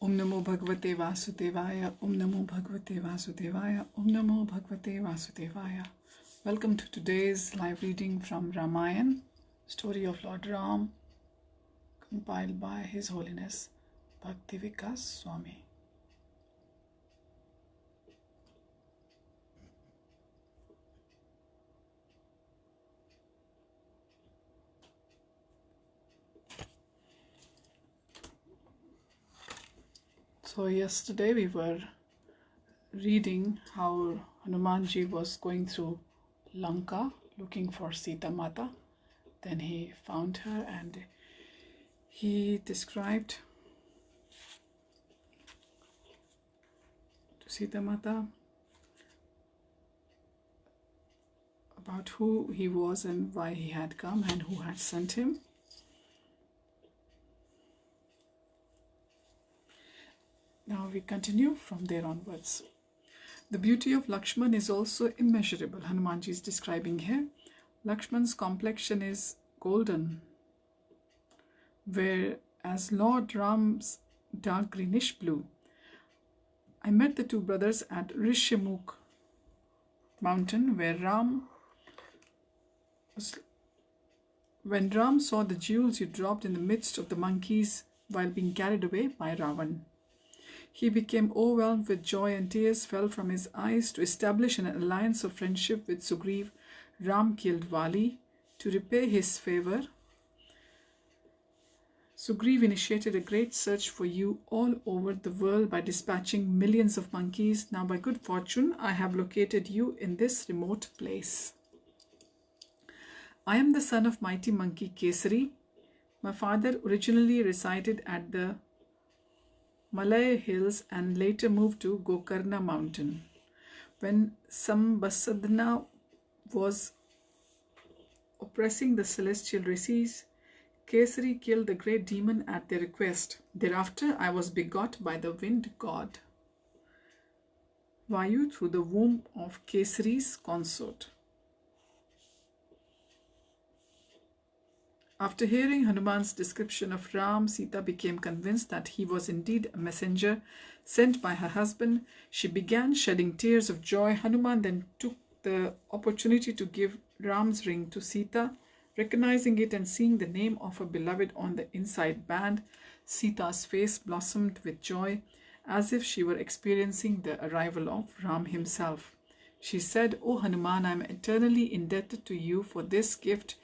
Om Namo Bhagavate Vasudevaya, Om Namo Bhagavate Vasudevaya, Om Namo Bhagavate Vasudevaya. Welcome to today's live reading from Ramayana, story of Lord Ram, compiled by His Holiness Bhakti Vikas Swami. So yesterday we were reading how Hanumanji was going through Lanka looking for Sita Mata. Then he found her and he described to Sita Mata about who he was and why he had come and who had sent him. Now we continue from there onwards. The beauty of Lakshman is also immeasurable. Hanumanji is describing here. Lakshman's complexion is golden, whereas Lord Ram's dark greenish blue. I met the two brothers at Rishyamukh mountain when Ram saw the jewels you dropped in the midst of the monkeys while being carried away by Ravan. He became overwhelmed with joy and tears fell from his eyes. To establish an alliance of friendship with Sugriv, Ram killed Vali. To repay his favor, Sugriv initiated a great search for you all over the world by dispatching millions of monkeys. Now by good fortune, I have located you in this remote place. I am the son of mighty monkey Kesari. My father originally resided at the Malay hills and later moved to Gokarna mountain. When Sambasadna was oppressing the celestial races, Kesari killed the great demon at their request. Thereafter I was begot by the wind god Vayu through the womb of Kesari's consort. After hearing Hanuman's description of Ram, Sita became convinced that he was indeed a messenger sent by her husband. She began shedding tears of joy. Hanuman then took the opportunity to give Ram's ring to Sita. Recognizing it and seeing the name of her beloved on the inside band, Sita's face blossomed with joy as if she were experiencing the arrival of Ram himself. She said, "O Hanuman, I am eternally indebted to you for this gift.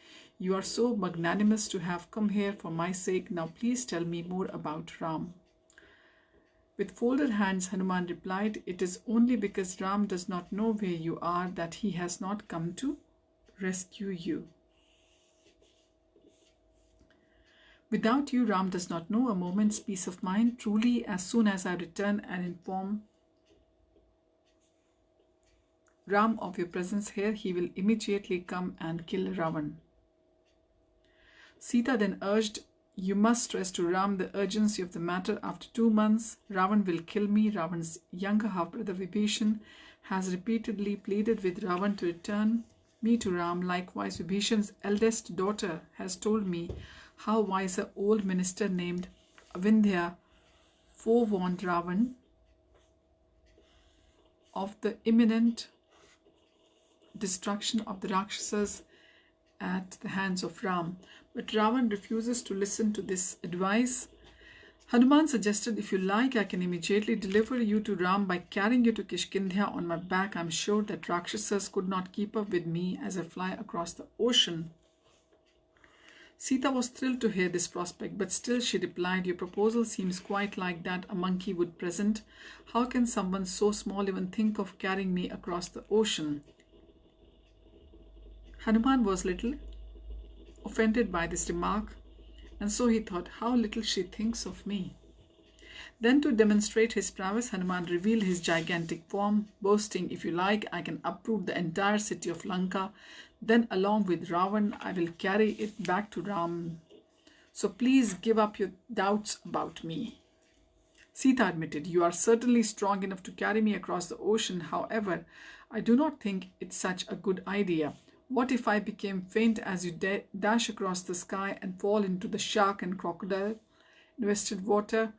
You are so magnanimous to have come here for my sake. Now please tell me more about Ram." With folded hands, Hanuman replied, "It is only because Ram does not know where you are that he has not come to rescue you. Without you, Ram does not know a moment's peace of mind. Truly, as soon as I return and inform Ram of your presence here, he will immediately come and kill Ravan." Sita then urged, "You must stress to Ram the urgency of the matter. After 2 months, Ravan will kill me." Ravan's younger half-brother Vibhishan has repeatedly pleaded with Ravan to return me to Ram. Likewise, Vibhishan's eldest daughter has told me how wise an old minister named Avindhya forewarned Ravan of the imminent destruction of the Rakshasas at the hands of Ram. But Ravan refuses to listen to this advice. Hanuman suggested, "If you like, I can immediately deliver you to Ram by carrying you to Kishkindha on my back. I am sure that Rakshasas could not keep up with me as I fly across the ocean." Sita was thrilled to hear this prospect, but still she replied, "Your proposal seems quite like that a monkey would present. How can someone so small even think of carrying me across the ocean?" Hanuman was little offended by this remark, and so he thought, how little she thinks of me. Then to demonstrate his prowess, Hanuman revealed his gigantic form, boasting, "If you like, I can uproot the entire city of Lanka. Then along with Ravan, I will carry it back to Ram. So please give up your doubts about me." Sita admitted, "You are certainly strong enough to carry me across the ocean. However, I do not think it's such a good idea. What if I became faint as you dash across the sky and fall into the shark and crocodile invested water?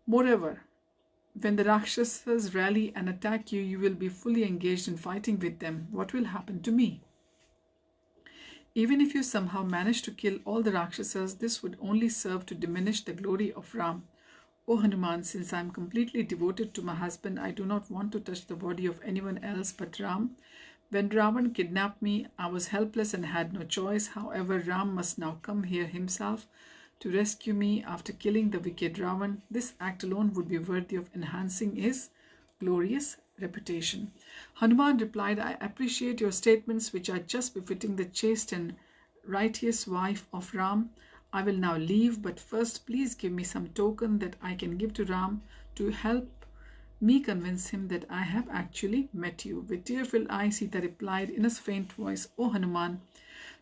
Moreover, when the Rakshasas rally and attack you, you will be fully engaged in fighting with them. What will happen to me? Even if you somehow manage to kill all the Rakshasas, this would only serve to diminish the glory of Ram. O Hanuman, since I am completely devoted to my husband, I do not want to touch the body of anyone else but Ram. When Ravan kidnapped me, I was helpless and had no choice. However, Ram must now come here himself to rescue me after killing the wicked Ravan. This act alone would be worthy of enhancing his glorious reputation. Hanuman replied, I appreciate your statements, which are just befitting the chaste and righteous wife of Ram. I will now leave, but first please give me some token that I can give to Ram to help me convince him that I have actually met you. With tear-filled eyes, Sita replied in a faint voice, O Hanuman,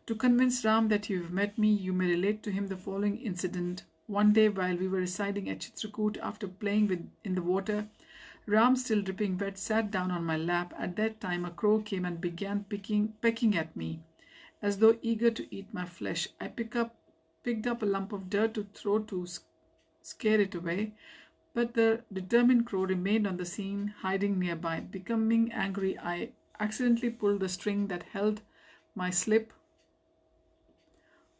to convince Ram that you have met me, you may relate to him the following incident. One day, while we were residing at Chitrakoot, after playing in the water, Ram, still dripping wet, sat down on my lap. At that time, a crow came and began pecking at me, as though eager to eat my flesh. I picked up a lump of dirt to throw to scare it away, but the determined crow remained on the scene, hiding nearby. Becoming angry, I accidentally pulled the string that held my slip,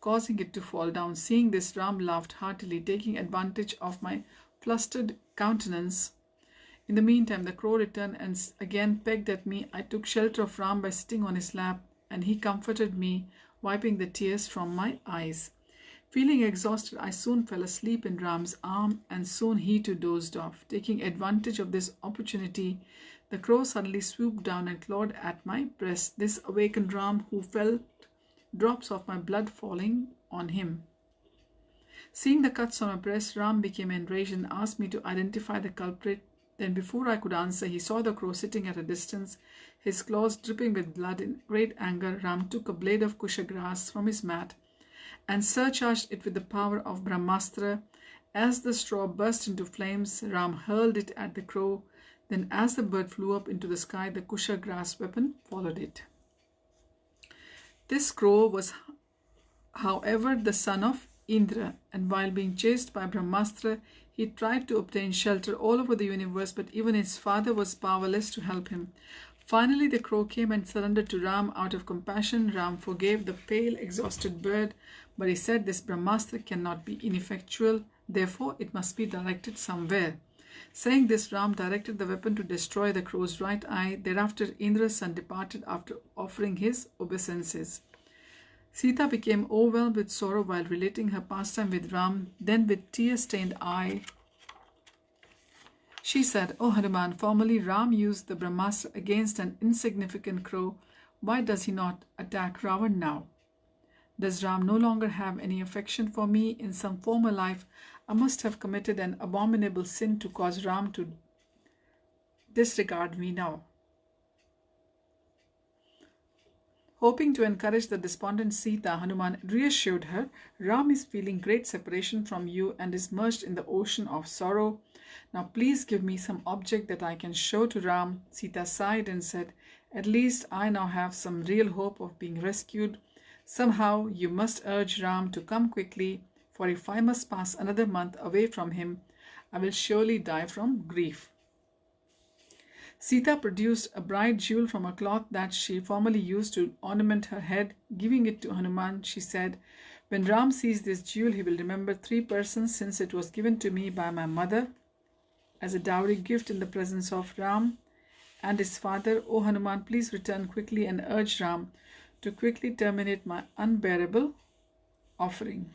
causing it to fall down. Seeing this, Ram laughed heartily, taking advantage of my flustered countenance. In the meantime, the crow returned and again pecked at me. I took shelter of Ram by sitting on his lap, and he comforted me, wiping the tears from my eyes. Feeling exhausted, I soon fell asleep in Ram's arm, and soon he too dozed off. Taking advantage of this opportunity, the crow suddenly swooped down and clawed at my breast. This awakened Ram, who felt drops of my blood falling on him. Seeing the cuts on my breast, Ram became enraged and asked me to identify the culprit. Then, before I could answer, he saw the crow sitting at a distance, his claws dripping with blood. In great anger, Ram took a blade of kusha grass from his mat and surcharged it with the power of Brahmastra. As the straw burst into flames, Ram hurled it at the crow. Then, as the bird flew up into the sky, the kusha grass weapon followed it. This crow was, however, the son of Indra, and while being chased by Brahmastra, he tried to obtain shelter all over the universe, but even his father was powerless to help him. Finally, the crow came and surrendered to Ram. Out of compassion, Ram forgave the pale, exhausted bird, but he said this Brahmastra cannot be ineffectual, therefore it must be directed somewhere. Saying this, Ram directed the weapon to destroy the crow's right eye. Thereafter, Indra's son departed after offering his obeisances. Sita became overwhelmed with sorrow while relating her pastime with Ram. Then, with tear-stained eye, she said, O Hanuman, formerly Ram used the Brahmastra against an insignificant crow. Why does he not attack Ravan now? Does Ram no longer have any affection for me? In some former life, I must have committed an abominable sin to cause Ram to disregard me now. Hoping to encourage the despondent Sita, Hanuman reassured her, Ram is feeling great separation from you and is merged in the ocean of sorrow. Now please give me some object that I can show to Ram. Sita sighed and said, at least I now have some real hope of being rescued. Somehow you must urge Ram to come quickly, for if I must pass another month away from him, I will surely die from grief. Sita produced a bright jewel from a cloth that she formerly used to ornament her head. Giving it to Hanuman, she said, when Ram sees this jewel, he will remember 3 persons, since it was given to me by my mother as a dowry gift in the presence of Ram and his father. O Hanuman, please return quickly and urge Ram to quickly terminate my unbearable offering.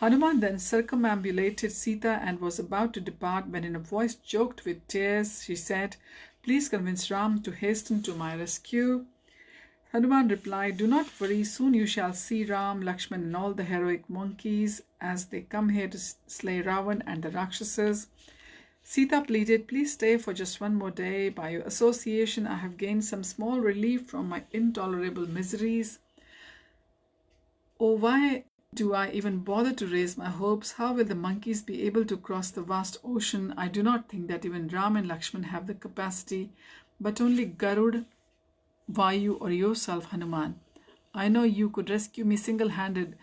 Hanuman then circumambulated Sita and was about to depart when, in a voice choked with tears, she said, please convince Ram to hasten to my rescue. Hanuman replied, do not worry, soon you shall see Ram, Lakshman and all the heroic monkeys as they come here to slay Ravan and the Rakshasas. Sita pleaded, please stay for just one more day. By your association, I have gained some small relief from my intolerable miseries. Oh, why do I even bother to raise my hopes? How will the monkeys be able to cross the vast ocean? I do not think that even Ram and Lakshman have the capacity, but only Garud, Vayu or yourself, Hanuman. I know you could rescue me single-handed.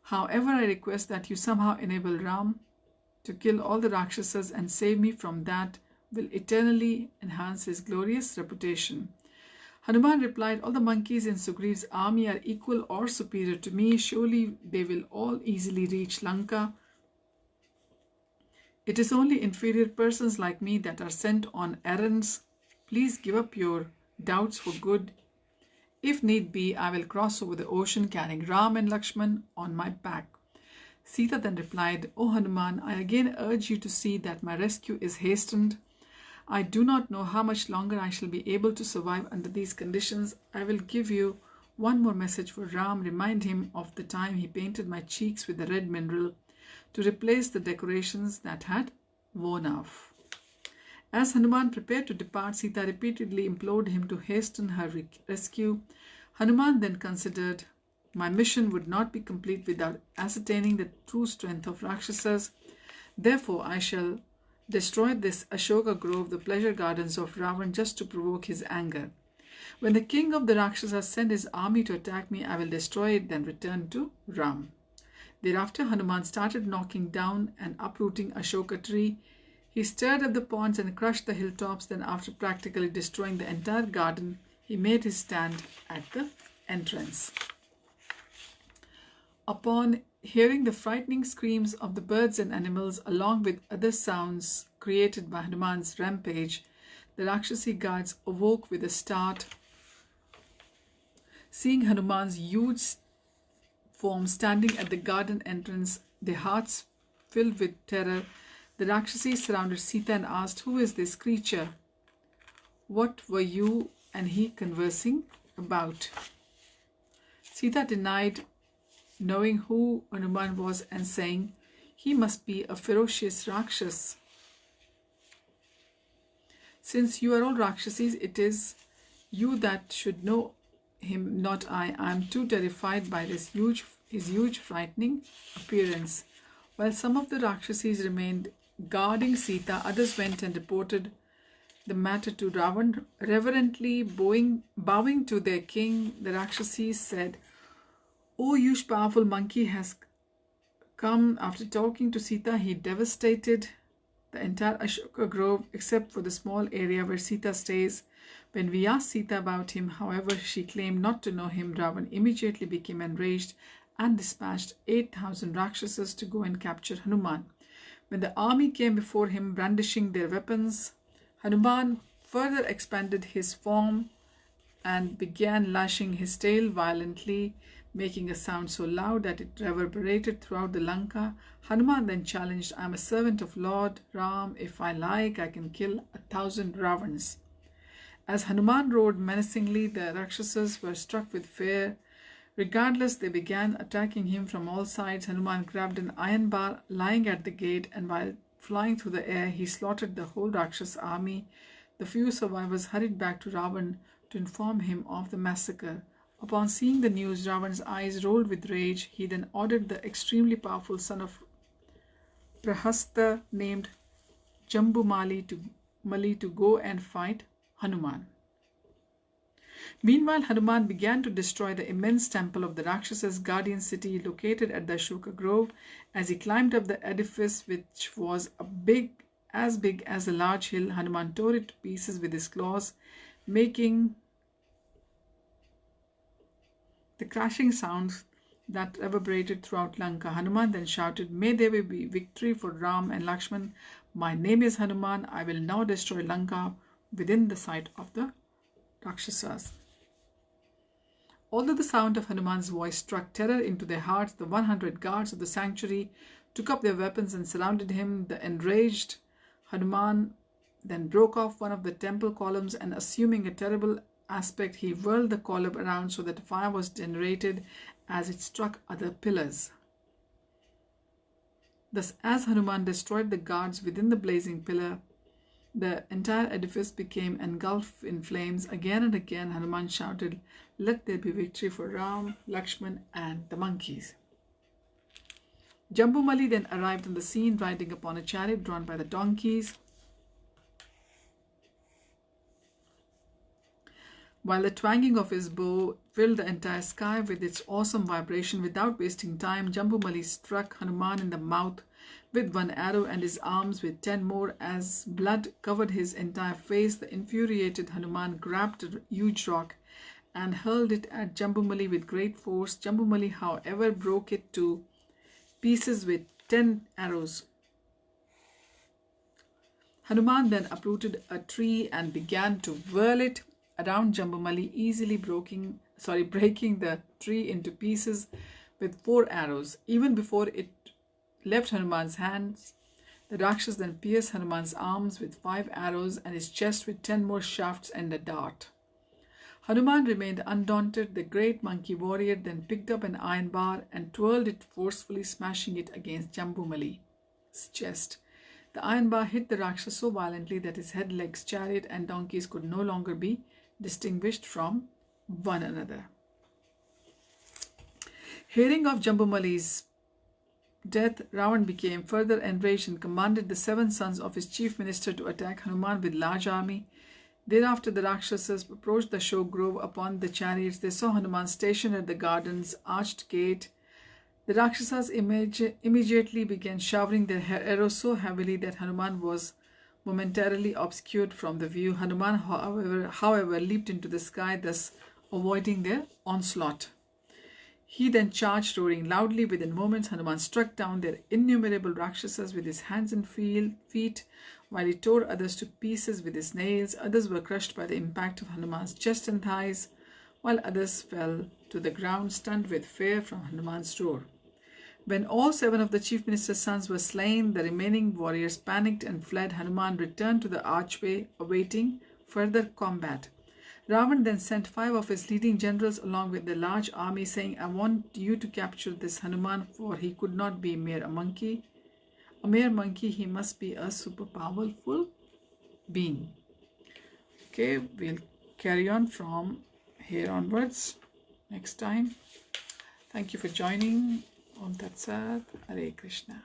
However, I request that you somehow enable Ram to kill all the Rakshasas and save me from that will eternally enhance his glorious reputation. Hanuman replied, all the monkeys in Sugriva's army are equal or superior to me. Surely they will all easily reach Lanka. It is only inferior persons like me that are sent on errands. Please give up your doubts for good. If need be, I will cross over the ocean carrying Ram and Lakshman on my back. Sita then replied, O Hanuman, I again urge you to see that my rescue is hastened. I do not know how much longer I shall be able to survive under these conditions. I will give you one more message for Ram. Remind him of the time he painted my cheeks with the red mineral to replace the decorations that had worn off. As Hanuman prepared to depart, Sita repeatedly implored him to hasten her rescue. Hanuman then considered, my mission would not be complete without ascertaining the true strength of Rakshasas. Therefore, I shall destroy this Ashoka grove, the pleasure gardens of Ravan, just to provoke his anger. When the king of the Rakshasas sends his army to attack me, I will destroy it, then return to Ram. Thereafter, Hanuman started knocking down and uprooting Ashoka tree. He stirred up the ponds and crushed the hilltops. Then, after practically destroying the entire garden, he made his stand at the entrance. Upon hearing the frightening screams of the birds and animals, along with other sounds created by Hanuman's rampage, the Rakshasi guards awoke with a start. Seeing Hanuman's huge form standing at the garden entrance, their hearts filled with terror, the Rakshasi surrounded Sita and asked, who is this creature? What were you and he conversing about? Sita denied knowing who Hanuman was and saying, he must be a ferocious Rakshas. Since you are all Rakshasis, it is you that should know him, not I. I am too terrified by his huge frightening appearance. While some of the Rakshasis remained guarding Sita, others went and reported the matter to Ravan. Reverently bowing to their king, the Rakshasis said, O huge powerful monkey has come. After talking to Sita, he devastated the entire Ashoka grove except for the small area where Sita stays. When we asked Sita about him, however, she claimed not to know him. Ravan immediately became enraged and dispatched 8,000 Rakshasas to go and capture Hanuman. When the army came before him brandishing their weapons, Hanuman further expanded his form and began lashing his tail violently, making a sound so loud that it reverberated throughout the Lanka. Hanuman then challenged, I am a servant of Lord Ram. If I like, I can kill 1,000 Ravans. As Hanuman roared menacingly, the Rakshasas were struck with fear. Regardless, they began attacking him from all sides. Hanuman grabbed an iron bar lying at the gate, and while flying through the air, he slaughtered the whole Rakshas army. The few survivors hurried back to Ravan to inform him of the massacre. Upon seeing the news, Ravan's eyes rolled with rage. He then ordered the extremely powerful son of Prahasta named Jambumali to go and fight Hanuman. Meanwhile, Hanuman began to destroy the immense temple of the Rakshasas' guardian city located at the Ashoka grove. As he climbed up the edifice, which was as big as a large hill, Hanuman tore it to pieces with his claws, making the crashing sounds that reverberated throughout Lanka. Hanuman then shouted, may there be victory for Ram and Lakshman. My name is Hanuman. I will now destroy Lanka within the sight of the Rakshasas. Although the sound of Hanuman's voice struck terror into their hearts, the 100 guards of the sanctuary took up their weapons and surrounded him. The enraged Hanuman then broke off one of the temple columns and, assuming a terrible aspect, he whirled the column around so that fire was generated as it struck other pillars. Thus, as Hanuman destroyed the guards within the blazing pillar, the entire edifice became engulfed in flames. Again and again, Hanuman shouted, let there be victory for Ram, Lakshman, and the monkeys. Jambumali then arrived on the scene, riding upon a chariot drawn by the donkeys. While the twanging of his bow filled the entire sky with its awesome vibration, without wasting time, Jambumali struck Hanuman in the mouth with one arrow and his arms with 10 more. As blood covered his entire face, the infuriated Hanuman grabbed a huge rock and hurled it at Jambumali with great force. Jambumali, however, broke it to pieces with 10 arrows. Hanuman then uprooted a tree and began to whirl it around Jambumali, easily breaking the tree into pieces with 4 arrows. Even before it left Hanuman's hands, the Rakshas then pierced Hanuman's arms with 5 arrows and his chest with 10 more shafts and a dart. Hanuman remained undaunted. The great monkey warrior then picked up an iron bar and twirled it forcefully, smashing it against Jambumali's chest. The iron bar hit the Rakshasa so violently that his head, legs, chariot and donkeys could no longer be distinguished from one another. Hearing of Jambumali's death, Ravan became further enraged and commanded the 7 sons of his chief minister to attack Hanuman with large army. Thereafter the Rakshasas approached the Ashok grove upon the chariots. They saw Hanuman stationed at the garden's arched gate. The Rakshasas immediately began showering their arrows so heavily that Hanuman was momentarily obscured from the view. Hanuman, however, leaped into the sky, thus avoiding their onslaught. He then charged, roaring loudly. Within moments, Hanuman struck down their innumerable Rakshasas with his hands and feet, while he tore others to pieces with his nails. Others were crushed by the impact of Hanuman's chest and thighs, while others fell to the ground, stunned with fear from Hanuman's roar. When all 7 of the chief minister's sons were slain, the remaining warriors panicked and fled. Hanuman returned to the archway, awaiting further combat. Ravan then sent 5 of his leading generals along with the large army, saying, "I want you to capture this Hanuman, for he could not be a mere monkey. He must be a super powerful being." Okay, we'll carry on from here onwards next time. Thank you for joining. Om Tat Sat. Hare Krishna.